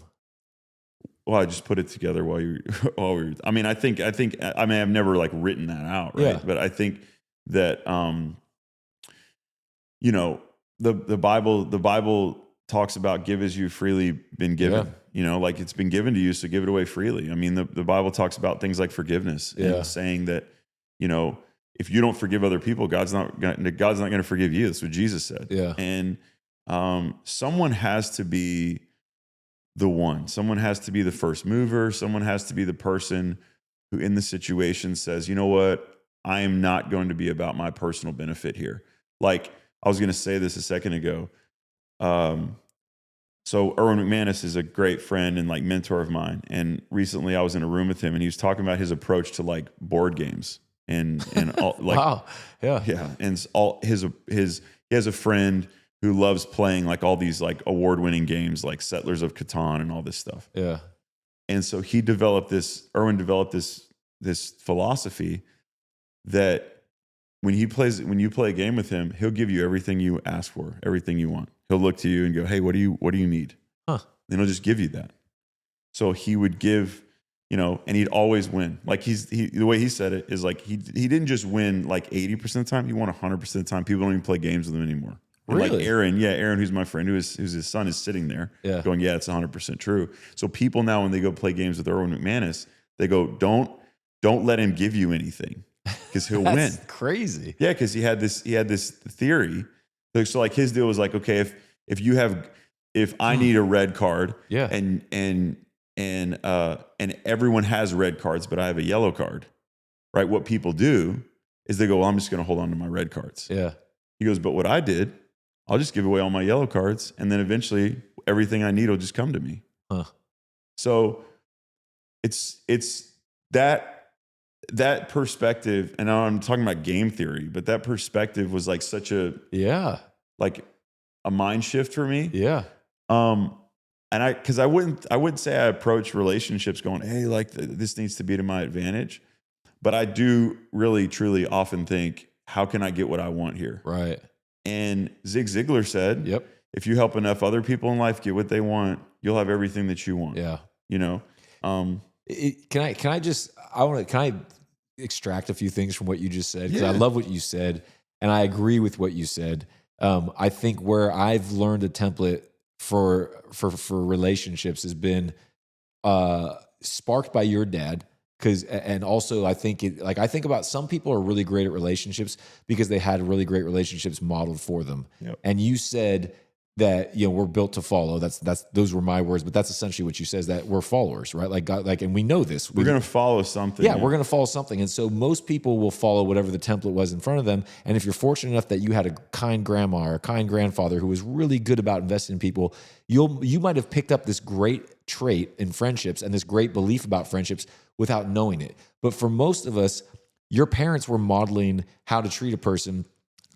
Well, I just put it together while we were, I think, I've never like written that out. Right. Yeah. But I think that, the Bible talks about give as you've freely been given. Yeah. Like it's been given to you, so give it away freely. I mean, the Bible talks about things like forgiveness and saying that, if you don't forgive other people, God's not going to forgive you. That's what Jesus said. Yeah. And someone has to be the one. Someone has to be the first mover. Someone has to be the person who in the situation says, you know what? I am not going to be about my personal benefit here. Like, I was going to say this a second ago. So Erwin McManus is a great friend and like mentor of mine. And recently I was in a room with him and he was talking about his approach to like board games and all, like, wow. Yeah. Yeah. And all he has a friend who loves playing like all these like award-winning games like Settlers of Catan and all this stuff. Yeah. And so Erwin developed this philosophy that when you play a game with him, he'll give you everything you ask for, everything you want. He'll look to you and go, hey, what do you need? Huh. And he'll just give you that. So he would give, and he'd always win. Like the way he said it is like, he didn't just win like 80% of the time. He won 100% of the time. People don't even play games with him anymore. And like Really? Aaron, who's my friend, who's his son, is sitting there going, yeah, it's 100% true. So people now, when they go play games with Erwin McManus, they go, don't let him give you anything because he'll win. Crazy. Yeah, because he had this theory. So like his deal was like, okay, if I need a red card, and everyone has red cards, but I have a yellow card, right? What people do is they go, well, I'm just going to hold on to my red cards. Yeah. He goes, but what I did, I'll just give away all my yellow cards, and then eventually everything I need will just come to me. Huh. So it's that perspective, and I'm talking about game theory, but that perspective was like such a like a mind shift for me. Yeah. And I wouldn't say I approach relationships going, hey, like this needs to be to my advantage, but I do really truly often think, how can I get what I want here? Right. And Zig Ziglar said, Yep. if you help enough other people in life get what they want, you'll have everything that you want. Yeah. You know. Can I extract a few things from what you just said? Because I love what you said, and I agree with what you said. I think where I've learned a template for relationships has been sparked by your dad. And also I think I think about some people are really great at relationships because they had really great relationships modeled for them. Yep. And you said that, we're built to follow. Those were my words, but that's essentially what you said, is that we're followers, right? Like God, and we know this. We're going to follow something. Yeah, we're going to follow something. And so most people will follow whatever the template was in front of them. And if you're fortunate enough that you had a kind grandma or a kind grandfather who was really good about investing in people, you might have picked up this great trait in friendships and this great belief about friendships without knowing it. But for most of us, your parents were modeling how to treat a person,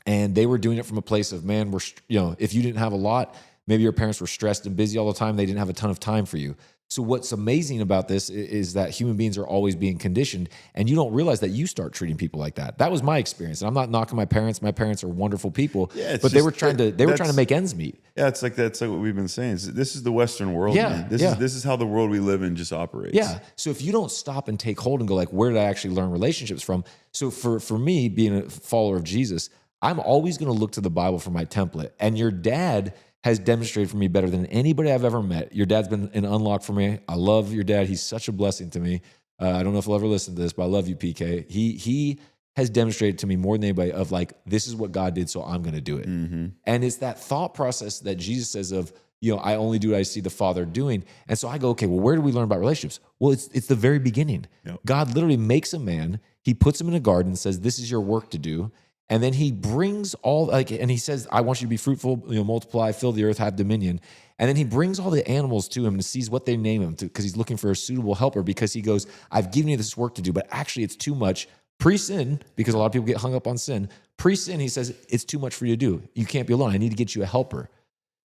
and they were doing it from a place of, man, if you didn't have a lot, maybe your parents were stressed and busy all the time. They didn't have a ton of time for you. So what's amazing about this is that human beings are always being conditioned, and you don't realize that you start treating people like that. That was my experience. And I'm not knocking my parents. My parents are wonderful people, but they were trying to make ends meet. Yeah, that's like what we've been saying. This is the Western world. Yeah, man. This is how the world we live in just operates. Yeah. So if you don't stop and take hold and go like, where did I actually learn relationships from? So for me, being a follower of Jesus, I'm always going to look to the Bible for my template. And your dad has demonstrated for me better than anybody I've ever met. Your dad's been an unlock for me. I love your dad. He's such a blessing to me. I don't know if he'll ever listen to this, but I love you, PK. He has demonstrated to me more than anybody of like, this is what God did, so I'm going to do it. Mm-hmm. And it's that thought process that Jesus says of, I only do what I see the Father doing. And so I go, okay, well, where do we learn about relationships? Well, it's the very beginning. Yep. God literally makes a man. He puts him in a garden and says, this is your work to do. And then he brings and he says, I want you to be fruitful, multiply, fill the earth, have dominion. And then he brings all the animals to him and sees what they name him because he's looking for a suitable helper, because he goes, I've given you this work to do, but actually it's too much. Pre-sin, because a lot of people get hung up on sin. Pre-sin, he says, it's too much for you to do. You can't be alone. I need to get you a helper.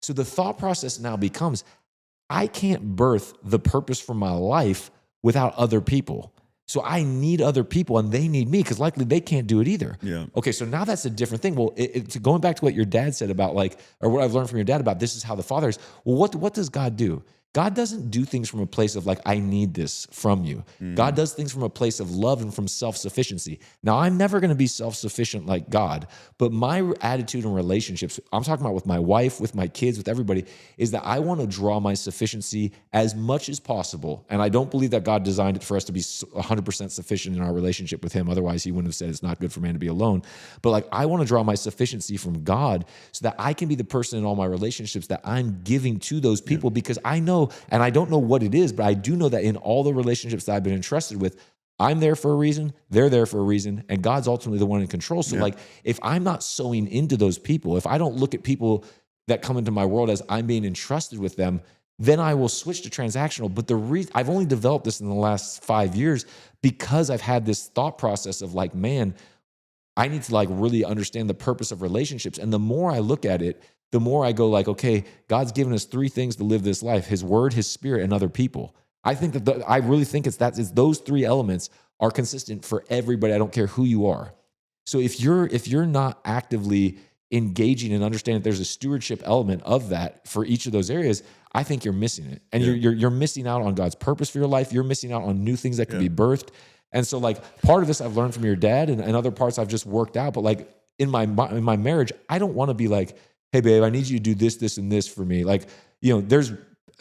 So the thought process now becomes, I can't birth the purpose for my life without other people. So I need other people and they need me, because likely they can't do it either. Yeah. Okay, so now that's a different thing. Well, going back to what your dad said about or what I've learned from your dad about this is how the Father is. Well, what does God do? God doesn't do things from a place of like, I need this from you. Mm. God does things from a place of love and from self-sufficiency. Now, I'm never going to be self-sufficient like God, but my attitude in relationships, I'm talking about with my wife, with my kids, with everybody, is that I want to draw my sufficiency as much as possible. And I don't believe that God designed it for us to be 100% sufficient in our relationship with him. Otherwise, he wouldn't have said it's not good for man to be alone. But I want to draw my sufficiency from God so that I can be the person in all my relationships that I'm giving to those people, because I know, and I don't know what it is, but I do know that in all the relationships that I've been entrusted with, I'm there for a reason, they're there for a reason, and God's ultimately the one in control. So if I'm not sowing into those people, if I don't look at people that come into my world as I'm being entrusted with them, then I will switch to transactional. But the reason I've only developed this in the last 5 years because I've had this thought process of man, I need to really understand the purpose of relationships. And the more I look at it, the more I go okay, God's given us 3 things to live this life: his word, his spirit, and other people. I think I really think it's those 3 elements are consistent for everybody. I don't care who you are. So if you're not actively engaging and understanding that there's a stewardship element of that for each of those areas, I think you're missing it. And you're missing out on God's purpose for your life. You're missing out on new things that could be birthed. And so part of this I've learned from your dad, and other parts I've just worked out. But in my marriage, I don't want to be hey babe, I need you to do this, this, and this for me. Like, there's,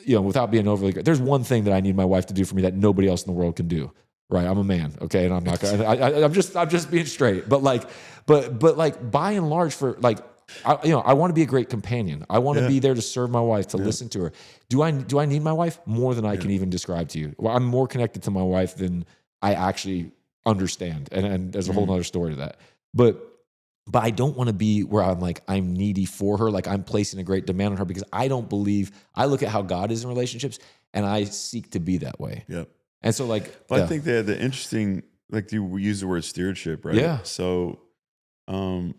without being overly, there's one thing that I need my wife to do for me that nobody else in the world can do. Right. I'm a man. Okay. And I'm not gonna, I'm just being straight, but like by and large I want to be a great companion. I want to be there to serve my wife, to listen to her. Do I need my wife? More than I can even describe to you. Well, I'm more connected to my wife than I actually understand. And there's a whole nother story to that. But I don't want to be where I'm needy for her. Like I'm placing a great demand on her because I don't believe, I look at how God is in relationships and I seek to be that way. Yep. And so I think the interesting, like you use the word stewardship, right? Yeah. So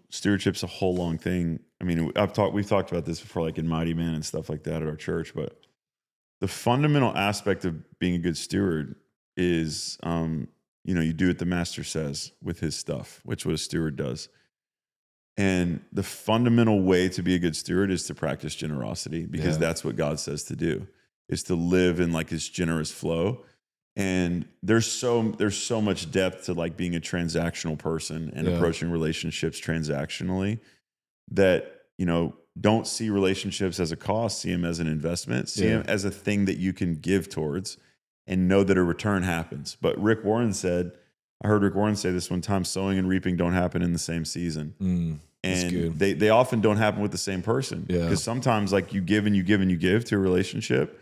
stewardship's a whole long thing. I mean, we've talked about this before, like in Mighty Men and stuff like that at our church, but the fundamental aspect of being a good steward is, you do what the master says with his stuff, which what a steward does. And the fundamental way to be a good steward is to practice generosity because that's what God says to do, is to live in like his generous flow. And there's so much depth to like being a transactional person and approaching relationships transactionally that, don't see relationships as a cost, see them as an investment, see them as a thing that you can give towards and know that a return happens. But I heard Rick Warren say this one time, sowing and reaping don't happen in the same season. And they often don't happen with the same person. Because sometimes like you give and you give and you give to a relationship.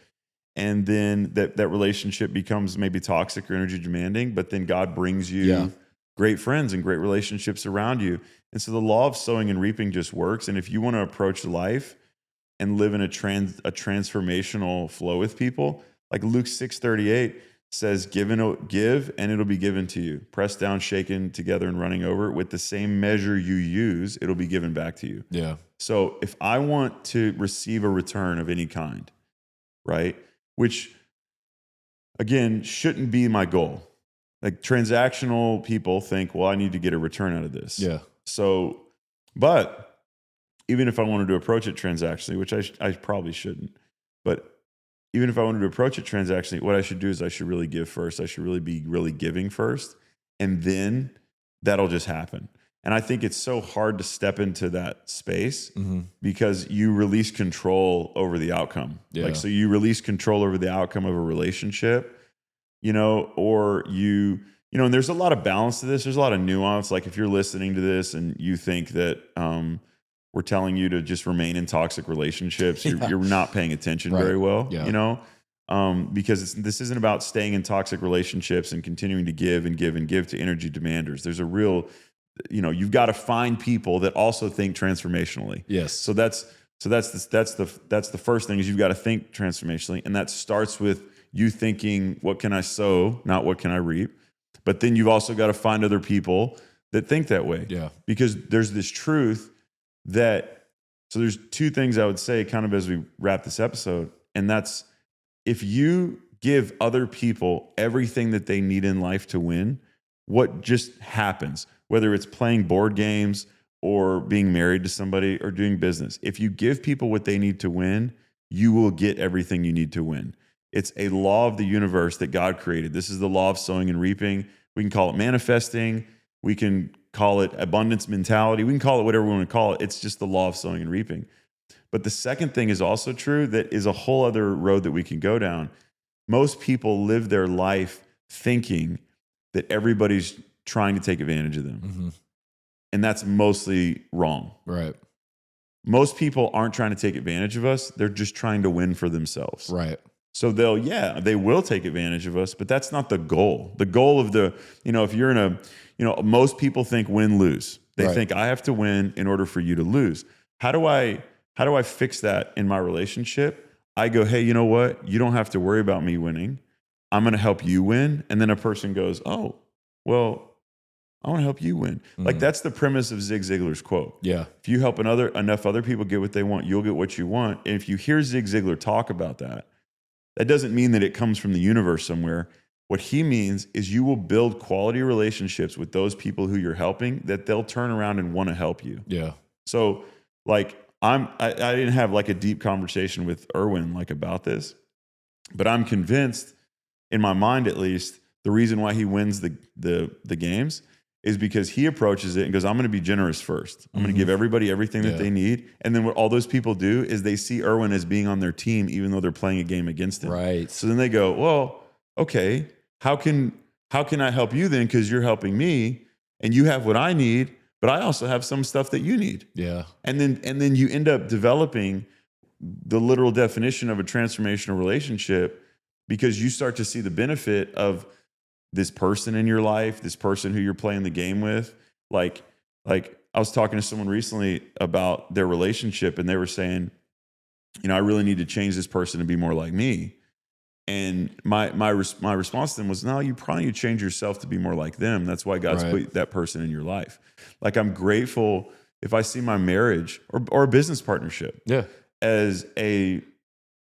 And then that relationship becomes maybe toxic or energy demanding, but then God brings you great friends and great relationships around you. And so the law of sowing and reaping just works. And if you want to approach life and live in a transformational flow with people, like Luke 6:38 says, give and it'll be given to you. Pressed down, shaken together and running over. With the same measure you use, it'll be given back to you. Yeah. So if I want to receive a return of any kind, right? Which, again, shouldn't be my goal. Like transactional people think, well, I need to get a return out of this. Yeah. So, but even if I wanted to approach it transactionally, which I probably shouldn't, but even if I wanted to approach it transactionally, what I should do is I should really give first. I should really be giving first. And then that'll just happen. And I think it's so hard to step into that space because you release control over the outcome. Yeah. Like, so you release control over the outcome of a relationship, or and there's a lot of balance to this. There's a lot of nuance. Like if you're listening to this and you think that we're telling you to just remain in toxic relationships, you're not paying attention very well, because this isn't about staying in toxic relationships and continuing to give and give and give to energy demanders. There's a real, you've got to find people that also think transformationally. Yes. So that's the first thing is you've got to think transformationally. And that starts with you thinking, what can I sow? Not what can I reap? But then you've also got to find other people that think that way. Yeah. Because there's this truth so there's two things I would say kind of as we wrap this episode. And that's if you give other people everything that they need in life to win, what just happens, whether it's playing board games or being married to somebody or doing business, if you give people what they need to win, you will get everything you need to win. It's a law of the universe that God created. This is the law of sowing and reaping. We can call it manifesting. We can call it abundance mentality. We can call it whatever we want to call it. It's just the law of sowing and reaping. But the second thing is also true, that is a whole other road that we can go down. Most people live their life thinking that everybody's trying to take advantage of them. Mm-hmm. And that's mostly wrong. Right. Most people aren't trying to take advantage of us. They're just trying to win for themselves. Right. So they will take advantage of us, but that's not the goal. The goal of if you're in most people think win, lose. They think I have to win in order for you to lose. How do I fix that in my relationship? I go, hey, you know what? You don't have to worry about me winning. I'm going to help you win. And then a person goes, oh, well, I want to help you win. Mm-hmm. Like that's the premise of Zig Ziglar's quote. Yeah. If you help enough other people get what they want, you'll get what you want. And if you hear Zig Ziglar talk about that doesn't mean that it comes from the universe somewhere. What he means is you will build quality relationships with those people who you're helping that they'll turn around and want to help you. Yeah. So like I didn't have like a deep conversation with Erwin like about this, but I'm convinced in my mind, at least, the reason why he wins the games is because he approaches it and goes, I'm going to be generous first. I'm going to give everybody everything that they need. And then what all those people do is they see Erwin as being on their team, even though they're playing a game against him. Right. So then they go, well, okay, how can I help you then? Because you're helping me and you have what I need, but I also have some stuff that you need. Yeah. And then you end up developing the literal definition of a transformational relationship because you start to see the benefit of this person in your life, this person who you're playing the game with. Like I was talking to someone recently about their relationship and they were saying, I really need to change this person to be more like me. And my response to them was, no, you probably need to change yourself to be more like them. That's why God's put that person in your life. Like, I'm grateful if I see my marriage or a business partnership as a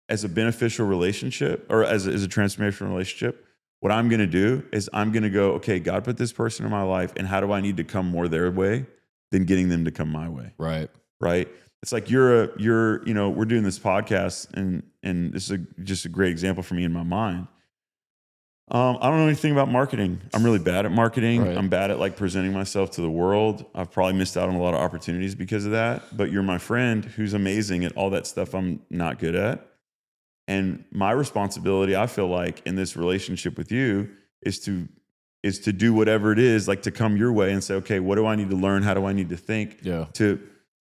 beneficial relationship or as a transformational relationship. What I'm going to do is I'm going to go, okay, God put this person in my life, and how do I need to come more their way than getting them to come my way? Right. It's like we're doing this podcast, and this is just a great example for me in my mind. I don't know anything about marketing. I'm really bad at marketing. Right. I'm bad at like presenting myself to the world. I've probably missed out on a lot of opportunities because of that. But you're my friend who's amazing at all that stuff I'm not good at. And my responsibility, I feel like, in this relationship with you is to do whatever it is, like to come your way and say, okay, what do I need to learn? How do I need to think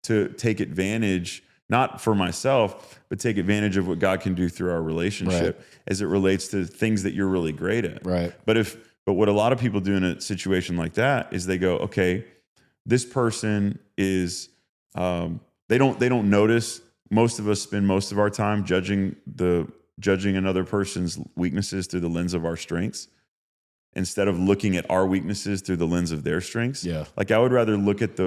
to take advantage, not for myself, but take advantage of what God can do through our relationship as it relates to things that you're really great at. Right. But what a lot of people do in a situation like that is they go, okay, this person is, they don't notice. Most of us spend most of our time judging another person's weaknesses through the lens of our strengths instead of looking at our weaknesses through the lens of their strengths. Yeah. Like, I would rather look at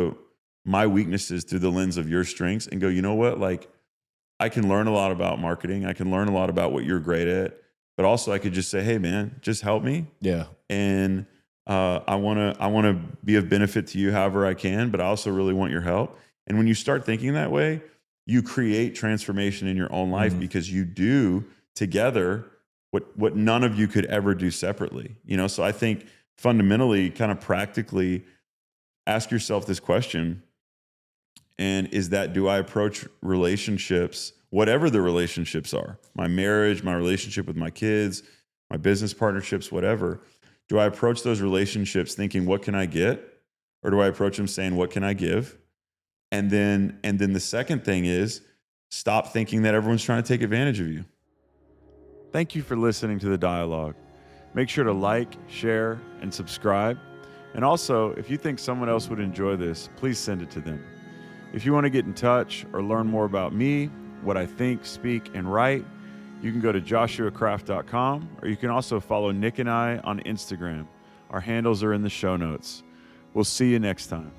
my weaknesses through the lens of your strengths and go, you know what? Like, I can learn a lot about marketing. I can learn a lot about what you're great at, but also I could just say, hey man, just help me. Yeah. And I want to be of benefit to you however I can, but I also really want your help. And when you start thinking that way, you create transformation in your own life because you do together what none of you could ever do separately. So I think fundamentally, kind of practically, ask yourself this question. And is that, do I approach relationships, whatever the relationships are, my marriage, my relationship with my kids, my business partnerships, whatever, do I approach those relationships thinking, what can I get? Or do I approach them saying, what can I give? And then the second thing is, stop thinking that everyone's trying to take advantage of you. Thank you for listening to the Dialogue. Make sure to like, share, and subscribe. And also, if you think someone else would enjoy this, please send it to them. If you want to get in touch or learn more about me, what I think, speak, and write, you can go to joshuacraft.com, or you can also follow Nick and I on Instagram. Our handles are in the show notes. We'll see you next time.